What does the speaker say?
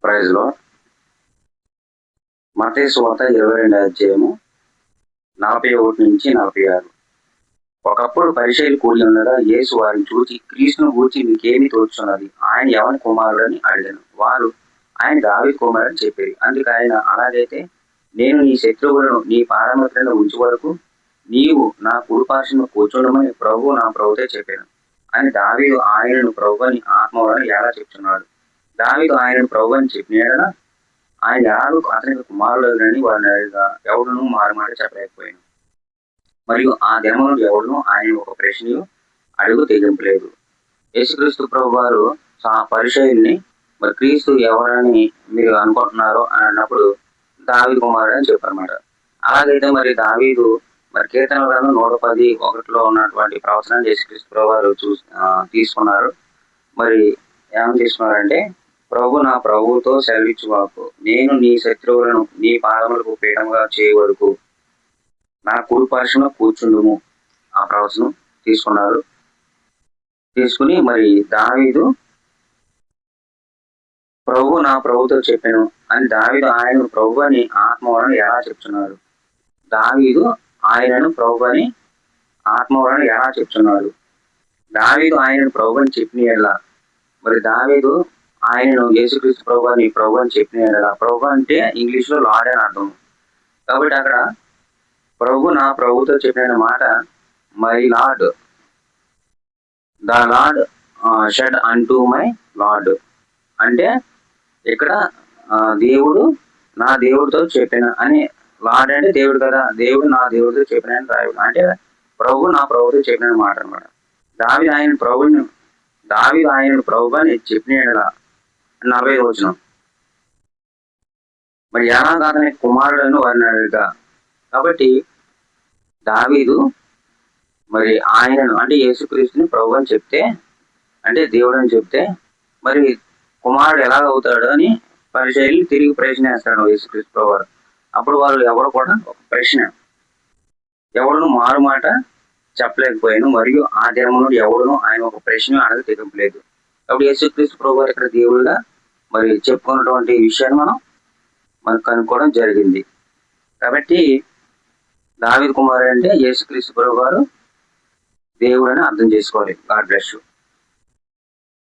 Praise లో మత్తయి సువార్త 22వ అధ్యాయము 41 నుంచి 46. ఒకప్పుడు పరిచయులు కూడి ఉండగా యేసు వారిని చూచి, క్రీస్తును గూర్చి మీకేమి తోచున్నది, ఆయన ఎవని కుమారుడని అడిగాను. వారు, ఆయన దావీదు కుమారుడని చెప్పారు. అందుకు ఆయన, అలాగైతే నేను నీ శత్రువులను నీ పాదముల క్రింద ఉంచు వరకు నీవు నా కుడిపార్శ్వమున కూర్చుండమని ప్రభువు నా ప్రభుతో చెప్పాను అని దావీదు ఆయనను ప్రభువని ఆత్మవలన ఎలా చెప్తున్నాడు. దావీదు ఆయనను ప్రభువని చెప్పిన ఆయన ఎలాగూ అతనికి కుమారుడని వారిని అడిగా ఎవడును మారుమాట చెప్పలేకపోయాను. మరియు ఆ దినమును ఎవడును ఆయన ఒక ప్రశ్న అడుగు తెగింపలేదు. యేసుక్రీస్తు ప్రభు వారు పరిచయుల్ని మరి క్రీస్తు ఎవరని మీరు అనుకుంటున్నారో అని అన్నప్పుడు దావీదు కుమారుడు అని చెప్పారన్నమాట. అలాగైతే మరి దావీదు మరి కీర్తనల గ్రంథం 110:1 ఉన్నటువంటి ప్రవచనాన్ని యేసుక్రీస్తు ప్రభు వారు తీసుకున్నారు. మరి ఏమని తీసుకున్నారంటే, ప్రభు నా ప్రభువుతో సెలవిచ్చువాకు, నేను నీ శత్రువులను నీ పాదములకు పీఠముగా చేయ వరకు నా కుడి పార్శ్వమున కూర్చుండుము. ఆ ప్రవచనం తీసుకున్నారు. తీసుకుని మరి దావీదు ప్రభు నా ప్రభుతో చెప్పాను అని దావీదు ఆయనను ప్రభు అని ఆత్మ వలన ఎలా చెప్తున్నాడు. దావీదు ఆయనను ప్రభు అని ఆత్మ వలన ఎలా చెప్తున్నాడు. దావీదు ఆయనను ప్రభు అని చెప్పిన ఎలా మరి దావీదు ఆయనను యేసుక్రీస్తు ప్రభు అని చెప్పిన ప్రభు అంటే ఇంగ్లీష్ లో లార్డ్ అని అర్థం. కాబట్టి అక్కడ ప్రభు నా ప్రభుతో చెప్పిన మాట my lord, the lord shed అంటూ మై లార్డ్ అంటే ఇక్కడ దేవుడు నా దేవుడితో చెప్పిన అని. లార్డ్ అంటే దేవుడు కదా, దేవుడు నా దేవుడితో చెప్పిన రాయుడు అంటే ప్రభు నా ప్రభుతో చెప్పిన మాట అనమాట. దావీదు ఆయన ప్రభు అని చెప్పిన 40వ వచనం. మరి ఎలాగ అతని కుమారుడను వారిని అడిగా. కాబట్టి దావీదు మరి ఆయనను అంటే యేసుక్రీస్తుని ప్రభు అని చెప్తే, అంటే దేవుడు అని చెప్తే, మరి కుమారుడు ఎలాగ అవుతాడు అని పరిచయులు తిరిగి ప్రశ్న వేస్తాడు యేసుక్రీస్తు ప్రభు వారు. అప్పుడు వాళ్ళు ఎవరు కూడా ఒక ప్రశ్న ఎవడును మారు మాట చెప్పలేకపోయాను. మరియు ఆ దినము నుండి ఎవడును ఆయన ఒక ప్రశ్న అడగ తెగింపలేదు. కాబట్టి యేసుక్రీస్తు ప్రభు వారు ఇక్కడ దేవుడుగా మరి చెప్పుకున్నటువంటి విషయాన్ని మనం కనుక్కోవడం జరిగింది. కాబట్టి దావీదు కుమారుడు అంటే యేసుక్రీస్తు ప్రభు వారు దేవుడు అని అర్థం చేసుకోవాలి. God bless you.